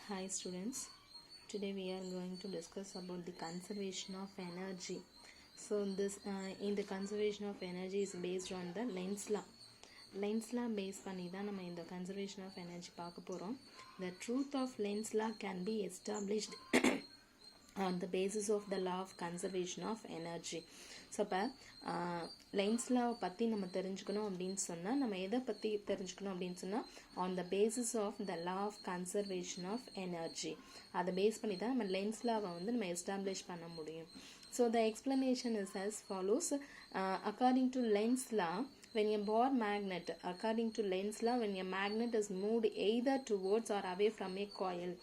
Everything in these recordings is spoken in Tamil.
Hi students, today we are going to discuss about the conservation of energy. So this in the conservation of energy is based on the Lenz law. Lenz law based பண்ணி தான் நம்ம இந்த conservation of energy பார்க்க போகிறோம். The truth of Lenz law can be established on the basis of the law of conservation of energy. So இப்போ லென்ஸ் லாவை பற்றி நம்ம தெரிஞ்சுக்கணும் அப்படின்னு சொன்னால் நம்ம எதை பற்றி தெரிஞ்சுக்கணும் அப்படின்னு சொன்னால் on the basis of the law of conservation of energy அதை பேஸ் பண்ணி தான் நம்ம லென்ஸ் லாவை வந்து நம்ம எஸ்டாப்ளிஷ் பண்ண முடியும். So the explanation is as follows. According to Lenz law, when a ball magnet, according to Lenz law, when a magnet is moved either towards or away from a coil,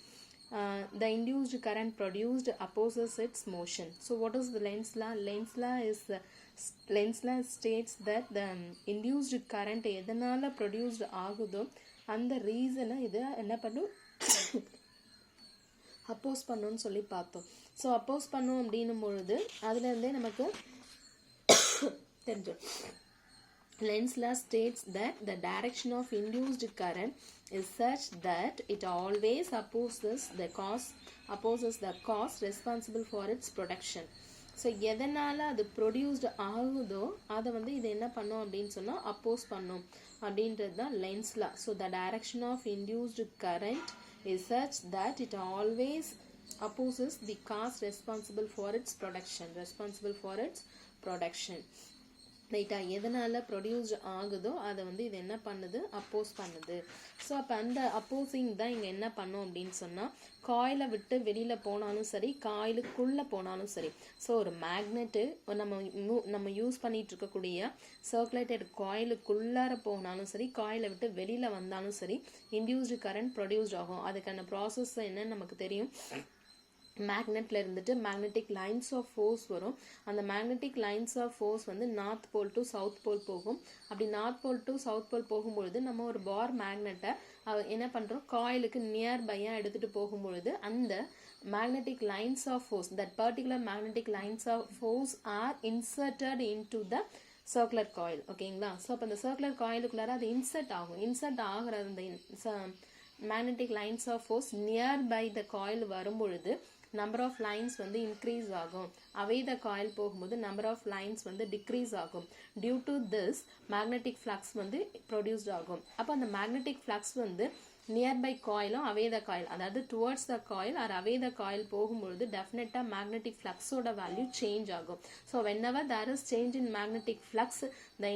the induced current produced opposes its motion. So what is the Lenz law? Lenz law states that the induced current எதனால produced ஆகுதோ அந்த ரீசனை இதை என்ன பண்ணும் அப்போஸ் பண்ணுன்னு சொல்லி பார்த்தோம். ஸோ அப்போஸ் பண்ணோம் அப்படின்னும் பொழுது அதுலேருந்தே நமக்கு தெரிஞ்சோம். Lenz law states that the direction of induced current is such that it always opposes the cause responsible for its production. So எதனால் அது ப்ரொடியூஸ்டு ஆகுதோ அதை வந்து இது என்ன பண்ணும் அப்படின்னு சொன்னால் அப்போஸ் பண்ணும் அப்படின்றது தான் Lenz law. So the direction of induced current is such that it always opposes the cause responsible for its production. ரைட்டா, எதனால் ப்ரொடியூஸ் ஆகுதோ அதை வந்து இது என்ன பண்ணுது அப்போஸ் பண்ணுது. ஸோ அப்போ அந்த அப்போசிங் தான் இங்கே என்ன பண்ணும் அப்படின்னு சொன்னால் காயிலை விட்டு வெளியில் போனாலும் சரி காயிலுக்குள்ளே போனாலும் சரி. ஸோ ஒரு மேக்னெட்டு நம்ம யூஸ் பண்ணிகிட்டு இருக்கக்கூடிய சர்க்குலேட்டட் காயிலுக்குள்ளார போனாலும் சரி காயிலை விட்டு வெளியில் வந்தாலும் சரி இன்டியூஸ்டு கரண்ட் ப்ரொடியூஸ்ட் ஆகும். அதுக்கான ப்ராசஸ் என்னன்னு நமக்கு தெரியும். மேக்னெட்டில் இருந்துட்டு மேக்னெட்டிக் லைன்ஸ் ஆஃப் ஃபோர்ஸ் வரும். அந்த மேக்னெட்டிக் லைன்ஸ் ஆஃப் ஃபோர்ஸ் வந்து north pole to south pole போகும். அப்படி north pole to south pole போகும்பொழுது நம்ம ஒரு பார் மேக்னெட்டை என்ன பண்ணுறோம் காயிலுக்கு நியர்பையாக எடுத்துகிட்டு போகும்பொழுது அந்த magnetic lines of force, that particular magnetic lines of force are inserted into the circular coil. ஓகேங்களா? ஸோ அப்போ அந்த சர்க்குலர் காயிலுக்குள்ளார அது இன்சர்ட் ஆகும். இன்சர்ட் ஆகிற அந்த magnetic lines of force nearby the coil வரும்பொழுது number of lines வந்து increase ஆகும். away the coil போகும்போது number of lines வந்து decrease ஆகும். due to this magnetic flux வந்து produced ஆகும். அப்போ அந்த magnetic flux வந்து நியர்பை காயிலும் அவே த காயில், அதாவது towards the coil or away the coil போகும்பொழுது டெஃபினட்டாக மேக்னெட்டிக் ஃப்ளக்ஸோட வேல்யூ சேஞ்ச் ஆகும். So whenever there is change in magnetic flux the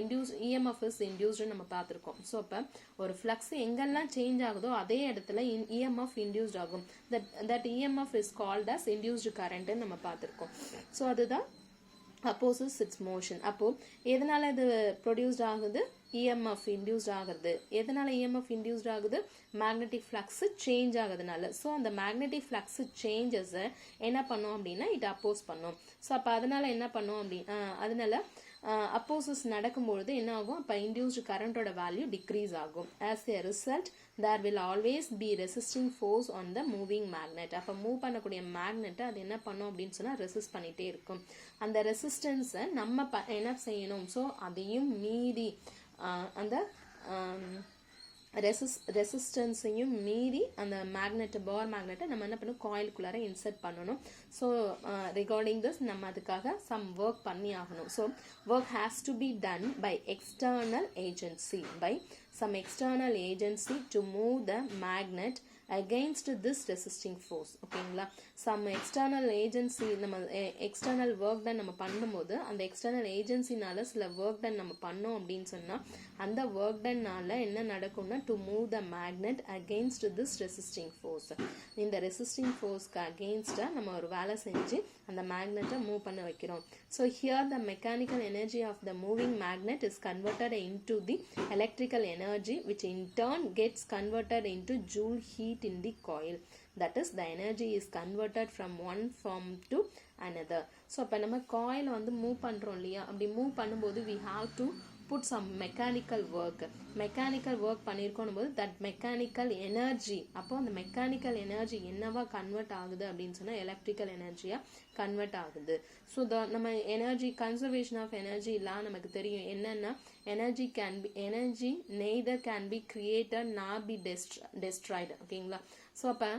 EMF is induced நம்ம பார்த்துருக்கோம். ஸோ அப்போ ஒரு ஃப்ளக்ஸ் எங்கெல்லாம் சேஞ்ச் ஆகுதோ அதே இடத்துல இஎம்எஃப் இன்டியூஸ்ட் ஆகும். That EMF is called as induced கரண்ட்னு நம்ம பார்த்துருக்கோம். ஸோ அதுதான் opposes its motion. அப்போ எதனால இது ப்ரொடியூஸ்ட் ஆகுது? இஎம்எஃப் இன்டியூஸ்ட் ஆகுது. எதனால இஎம்எஃப் இன்டியூஸ்ட் ஆகுது? மேக்னெட்டிக் ஃப்ளக்ஸ் சேஞ்ச் ஆகுதுனால. ஸோ அந்த மேக்னெட்டிக் ஃப்ளக்ஸ் சேஞ்சஸை என்ன பண்ணும் அப்படின்னா இட் அப்போஸ் பண்ணும். ஸோ அப்போ அதனால என்ன பண்ணும் அதனால அப்போசஸ் நடக்கும்பொழுது என்ன ஆகும்? அப்போ இன்டியூஸ்டு கரண்டோட வேல்யூ டிக்ரீஸ் ஆகும். As a result there will always be resisting force on the moving magnet. அப்போ மூவ் பண்ணக்கூடிய மேக்னெட்டை அது என்ன பண்ணும் அப்படின்னு சொன்னால் ரெசிஸ்ட் பண்ணிகிட்டே இருக்கும். அந்த ரெசிஸ்டன்ஸை நம்ம என்ன செய்யணும்? ஸோ அதையும் மீறி அந்த ரெசிஸ்டன்ஸையும் மீறி அந்த பார் மேக்னெட்டை நம்ம என்ன பண்ணணும்? காயிலுக்குள்ளார இன்சர்ட் பண்ணணும். ஸோ ரிகார்டிங் திஸ் நம்ம அதுக்காக சம் ஒர்க் பண்ணி ஆகணும். So work has to be done by external agency to move the magnet against this resisting force. ஓகேங்களா? சம் எக்ஸ்டர்னல் ஏஜென்சி நம்ம எக்ஸ்டர்னல் ஒர்க் டன் நம்ம பண்ணும்போது அந்த எக்ஸ்டர்னல் ஏஜென்சினால சில ஒர்க் டன் நம்ம பண்ணோம் அப்படின்னு சொன்னால் அந்த ஒர்க் டன்னால என்ன நடக்கும்னா to move the magnet against this resisting force. இந்த ரெசிஸ்டிங் ஃபோர்ஸ்க்கு அகெயின்ஸ்டாக நம்ம ஒரு வேலை செஞ்சு அந்த மேக்னெட்டை மூவ் பண்ண வைக்கிறோம். So here the mechanical energy of the moving magnet is converted into the electrical energy which in turn gets converted into joule heat in the coil. That is, the energy is converted from one form to another. So அப்போ நம்ம காயில் வந்து மூவ் பண்ணுறோம் இல்லையா? அப்படி மூவ் பண்ணும்போது we have to put some mechanical work பண்ணியிருக்கோம் போது that mechanical energy அப்போ அந்த mechanical energy என்னவா கன்வெர்ட் ஆகுது அப்படின்னு சொன்னா எலக்ட்ரிக்கல் எனர்ஜியா கன்வெர்ட் ஆகுது. ஸோ நம்ம எனர்ஜி கன்சர்வேஷன் ஆஃப் எனர்ஜி எல்லாம் நமக்கு தெரியும் என்னன்னா energy neither can be created nor be destroyed. ஓகேங்களா? ஸோ அப்போ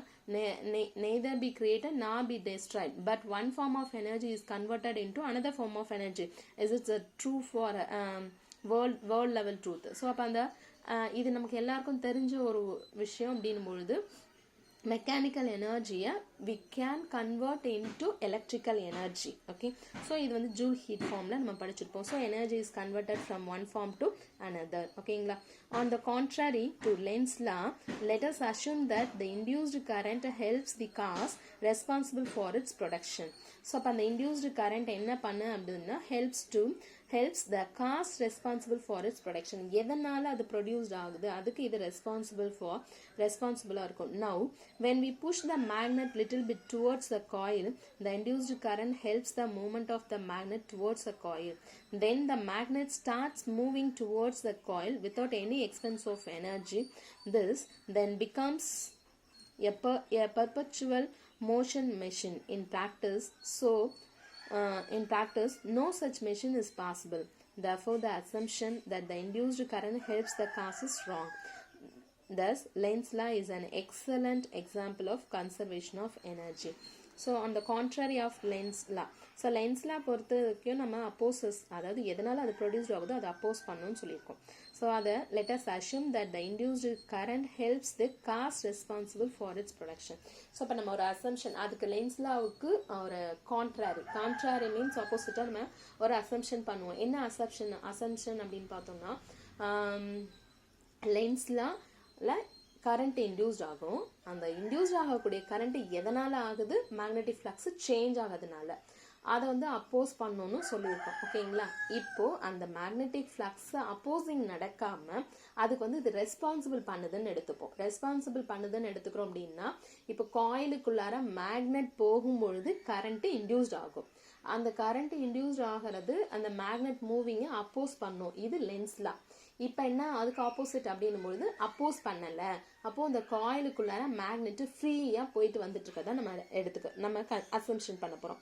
neither be created nor be destroyed, but one form of energy is converted into another form of energy. Is it true for world level truth? So அப்போ அந்த இது நமக்கு எல்லாருக்கும் தெரிஞ்ச ஒரு விஷயம் அப்படின்னும் பொழுது மெக்கானிக்கல் எனர்ஜியை we can convert into electrical energy. okay, so இது வந்து ஜூல் ஹீட் ஃபார்ம்ல நம்ம படிச்சிருப்போம். so energy is converted from one form to another. ஓகேங்களா? on the contrary to Lenz's law, let us assume that the induced current helps the cause responsible for its production. so அப்ப அந்த induced current என்ன பண்ணு அப்படின்னா helps the cause responsible for its production. எதனால அது produced ஆகுது அதுக்கு இது responsible இருக்கும். now when we push the magnet little bit towards the coil, the induced current helps the movement of the magnet towards the coil. then the magnet starts moving towards the coil without any expense of energy. This then becomes a perpetual motion machine in practice. In practice, no such machine is possible. Therefore, the assumption that the induced current helps the cause is wrong. Thus, Lenz's law is an excellent example of conservation of energy. So, on the contrary of Lenz's law. So, Lenz's law பொறுத்த வரைக்கும் நம்ம opposes, அதாவது எதனால அது ப்ரொடியூஸ்ட் ஆகுதோ அதை அப்போஸ் பண்ணணும்னு சொல்லியிருக்கோம். ஸோ அதை let us assume that the induced current helps the cause responsible for its production. So இப்போ நம்ம ஒரு அசம்ஷன் அதுக்கு Lenz's lawவுக்கு ஒரு கான்ட்ராரி மீன்ஸ் ஆப்போசிட்டாக நம்ம ஒரு அசம்ஷன் பண்ணுவோம். என்ன அசம்ஷன் அப்படின்னு பார்த்தோம்னா Lenz's lawல கரண்ட் இன்டியூஸ்ட் ஆகும். அந்த இன்டியூஸ்ட் ஆகக்கூடிய கரண்ட் எதனால ஆகுது? மேக்னெட்டிக் ஃப்ளக்ஸ் சேஞ்ச் ஆகுதுனால. அதை வந்து அப்போஸ் பண்ணணும்னு சொல்லியிருக்கோம். ஓகேங்களா? இப்போ அந்த மேக்னெட்டிக் ஃப்ளக்ஸ் அப்போசிங் நடக்காம அதுக்கு வந்து இது ரெஸ்பான்சிபிள் பண்ணுதுன்னு எடுத்துக்கிறோம் அப்படின்னா இப்போ காயிலுக்குள்ளார மேக்னெட் போகும்பொழுது கரண்ட் இன்டியூஸ்ட் ஆகும். அந்த கரண்ட் இன்டியூஸ்ட் ஆகிறது அந்த மேக்னெட் மூவிங்கை அப்போஸ் பண்ணும். இது Lenz's law. இப்போ என்ன அதுக்கு ஆப்போசிட் அப்படின்னும் பொழுது அப்போஸ் பண்ணல. அப்போ அந்த காயிலுக்குள்ளார மேக்னெட் ஃப்ரீயா போயிட்டு வந்துட்டு இருக்கதா நம்ம அசம்ஷன் பண்ண போறோம்.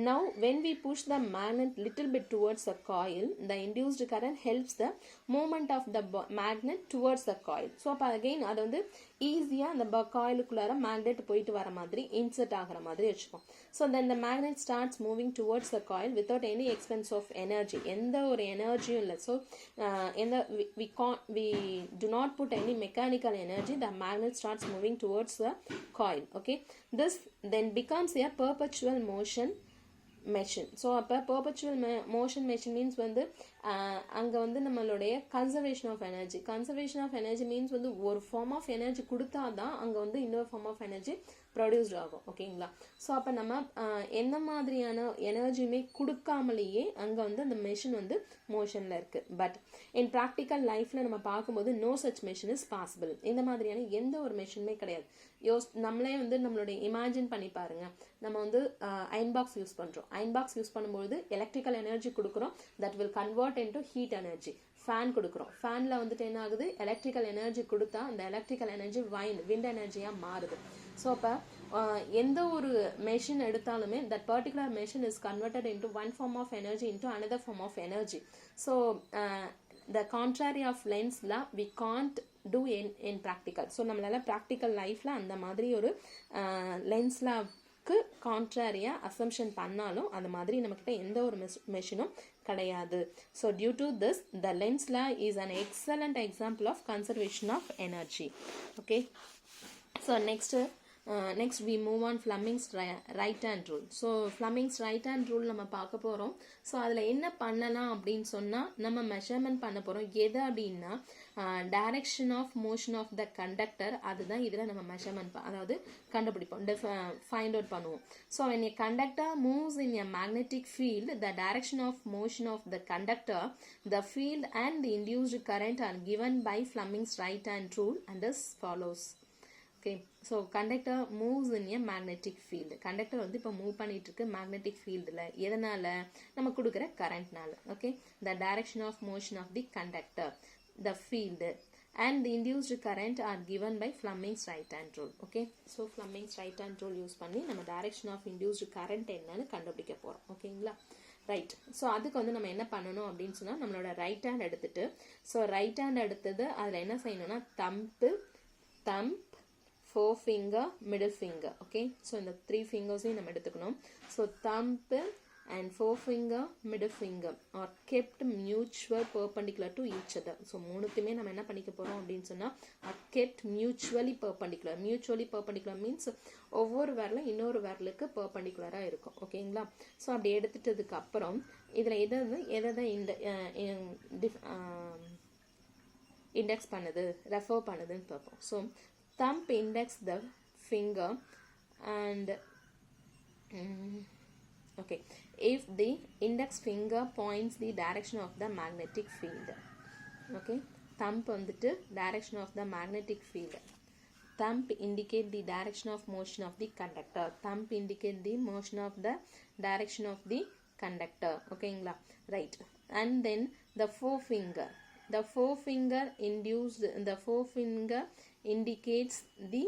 Now when we push the magnet little bit towards the coil, the induced current helps the movement of the magnet towards the coil. So அப்ப again அது வந்து ஈஸியா அந்த காயிலுக்குள்ளார மேக்னெட் போயிட்டு வர மாதிரி இன்சர்ட் ஆகிற மாதிரி வச்சுப்போம். So then the magnet starts moving towards the coil without any expense of energy. எந்த ஒரு எனர்ஜியும் இல்லை. So we do not put any mechanical energy. The magnet starts moving towards the coil. Okay, this then becomes a perpetual motion machine. So அப்போ பெர்பச்சுவல் மோஷன் மெஷின் மீன்ஸ் வந்து அங்கே வந்து நம்மளுடைய கன்சர்வேஷன் ஆஃப் எனர்ஜி மீன்ஸ் வந்து ஒரு ஃபார்ம் ஆஃப் எனர்ஜி கொடுத்தா தான் அங்கே வந்து இன்னொரு ஃபார்ம் ஆஃப் எனர்ஜி ப்ரொடியூஸ்ட் ஆகும். ஓகேங்களா? ஸோ அப்போ நம்ம எந்த மாதிரியான எனர்ஜியுமே கொடுக்காமலேயே அங்கே வந்து அந்த மெஷின் வந்து மோஷனில் இருக்குது. பட் இன் ப்ராக்டிக்கல் லைஃப்பில் நம்ம பார்க்கும்போது no such machine is possible. இந்த மாதிரியான எந்த ஒரு மெஷினுமே கிடையாது. நம்மளே வந்து நம்மளுடைய இமேஜின் பண்ணி பாருங்க. நம்ம வந்து அயன் பாக்ஸ் யூஸ் பண்ணுறோம். அயன் பாக்ஸ் யூஸ் பண்ணும்போது எலக்ட்ரிக்கல் எனர்ஜி கொடுக்குறோம். That will convert into heat energy. Fan கொடுக்குறோம். ஃபேனில் வந்துட்டு என்ன ஆகுது? எலக்ட்ரிக்கல் எனர்ஜி கொடுத்தா அந்த எலக்ட்ரிக்கல் எனர்ஜி விண்ட் எனர்ஜியாக மாறுது. ஸோ அப்போ எந்த ஒரு மெஷின் எடுத்தாலுமே that particular machine is converted into one form of energy into another form of energy. So the contrary of Lenz's law we can't do in practical. So நம்மளால ப்ராக்டிக்கல் லைஃப்பில் அந்த மாதிரி ஒரு Lenz's lawக்கு கான்ட்ராரியாக அசம்ஷன் பண்ணாலும் அந்த மாதிரி நம்மக்கிட்ட எந்த ஒரு மெஷினும் கிடையாது. So due to this the Lenz's law is an excellent example of conservation of energy. Okay, so next we move on Fleming's right hand rule. So Fleming's right hand rule நம்ம பார்க்க போகிறோம். ஸோ அதில் என்ன பண்ணலாம் அப்படின்னு சொன்னால் நம்ம மெஷர்மெண்ட் பண்ண போகிறோம். எது அப்படின்னா direction of motion of the conductor. அதுதான் இதில் நம்ம மெஷர்மெண்ட் அதாவது கண்டுபிடிப்போம், ஃபைண்ட் அவுட் பண்ணுவோம். So when a conductor moves in a magnetic field, the direction of motion of the conductor, the field and the induced current are given by Fleming's right hand rule and as follows. Okay. Okay so conductor moves in a magnetic field. Conductor வந்து இப்போ மூவ் பண்ணிட்டு இருக்கு மேக்னெட்டிக் ஃபீல்டில். எதனால? நம்ம கொடுக்குற கரண்ட்னால. Okay the direction of motion of the conductor, the field and the induced current are given by Fleming's right hand rule. Okay, so Fleming's right hand rule use பண்ணி நம்ம direction of induced current என்னன்னு கண்டுபிடிக்க போறோம். ஓகேங்களா? ரைட். ஸோ அதுக்கு வந்து நம்ம என்ன பண்ணணும் அப்படின்னு சொன்னால் நம்மளோட ரைட் ஹேண்ட் எடுத்துட்டு, ஸோ ரைட் ஹேண்ட் எடுத்தது அதில் என்ன செய்யணும்னா thumb four finger middle finger. Okay so இந்த 3 ஃபிங்கர்ஸையும் நம்ம எடுத்துக்கணும். So thumb and forefinger middle finger are kept mutual perpendicular to each other. so மூணுத்துமே நம்ம என்ன பண்ணிக்க போறோம் அப்படின்னு சொன்னா are kept mutually perpendicular. mutually perpendicular means ஒவ்வொரு விரலும் இன்னொரு விரலுக்கு பெர்பெண்டிகுலரா இருக்கும். ஓகேங்களா? ஸோ அப்படி எடுத்துட்டதுக்கு அப்புறம் இதுல எதை இண்டெக்ஸ் பண்ணுது, ரெஃபர் பண்ணுதுன்னு பார்ப்போம். So thumb index the finger and okay, if the index finger points the direction of the magnetic field. Okay, thumb வந்துட்டு direction of the magnetic field. Thumb indicate the direction of motion of the conductor. Thumb indicate the motion of the direction of the conductor. ஓகேங்களா? Right. And then the forefinger indicates the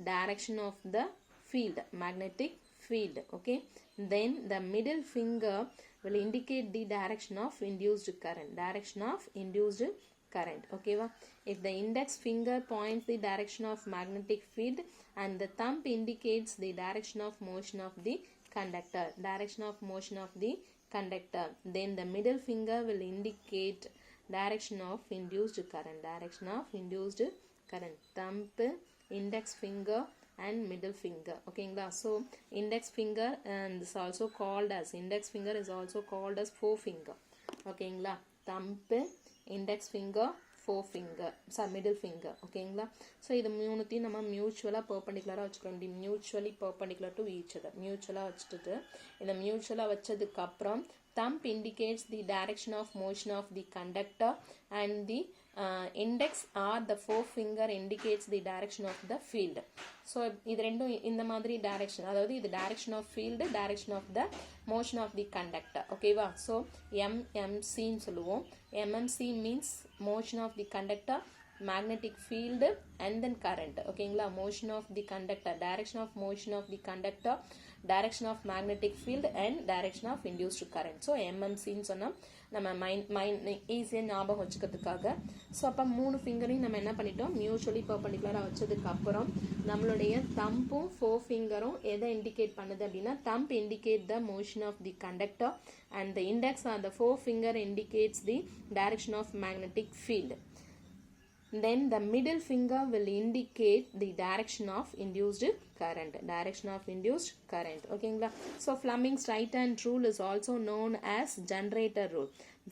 direction of the field, magnetic field. Okay, then the middle finger will indicate the direction of induced current. Okay va? If the index finger points the direction of magnetic field and the thumb indicates the direction of motion of the conductor, then the middle finger will indicate direction of induced current. Thumb, index finger and middle finger. ஓகேங்களா? so index finger and is also called as forefinger. ஓகேங்களா? thumb, index finger, forefinger, middle finger. ஓகேங்களா? so இது மூணுத்தையும் நம்ம மியூச்சுவலா பெர்பெண்டிகுலரா வச்சுக்கணும். mutually perpendicular to each other. மியூச்சுவலா வச்சுட்டு இந்த மியூச்சுவலா வச்சதுக்கு அப்புறம் thumb indicates the direction of motion of the conductor and the index or the forefinger indicates the direction of the field. so இது ரெண்டும் இந்த மாதிரி டைரக்ஷன், அதாவது இது direction of field, direction of the motion of the conductor. ஓகேவா? ஸோ MMCன்னு சொல்லுவோம். MMC means motion of the conductor, magnetic field and then current. ஓகேங்களா? motion of the conductor, direction of motion of the conductor, direction of magnetic field and direction of induced current. so MMC ன்னு சொன்னா நம்ம மைண்ட் ஈஸியாக ஞாபகம் வச்சுக்கிறதுக்காக. ஸோ அப்போ 3 ஃபிங்கரையும் நம்ம என்ன பண்ணிட்டோம், மியூச்சுவலி பெர்பெண்டிகுலராக வச்சதுக்கு அப்புறம் நம்மளுடைய தம்பும் 4 ஃபிங்கரும் எதை இண்டிகேட் பண்ணுது அப்படின்னா, thumb indicate the motion of the conductor and the index or the forefinger indicates the direction of magnetic field. Then the middle finger will indicate the direction of induced current. ஓகேங்களா? so Fleming's right hand rule is also known as generator rule.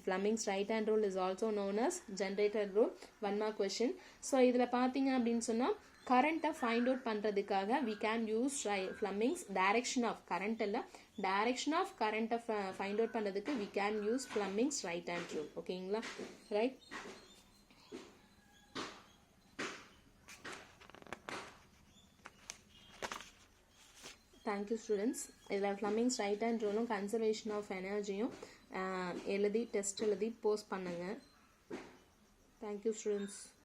Fleming's right hand rule is also known as generator rule. One more question. so இதுல பாத்தீங்க அப்படின்னு சொன்னா current find out பண்றதுக்காக we can use Fleming's direction of current இல்ல direction of current find out பண்றதுக்கு we can use Fleming's right hand rule. ஓகேங்களா? right. Thank you students. இதில் Fleming's right hand rule conservation of energy எழுதி டெஸ்ட் எழுதி போஸ்ட் பண்ணுங்க. Thank you students.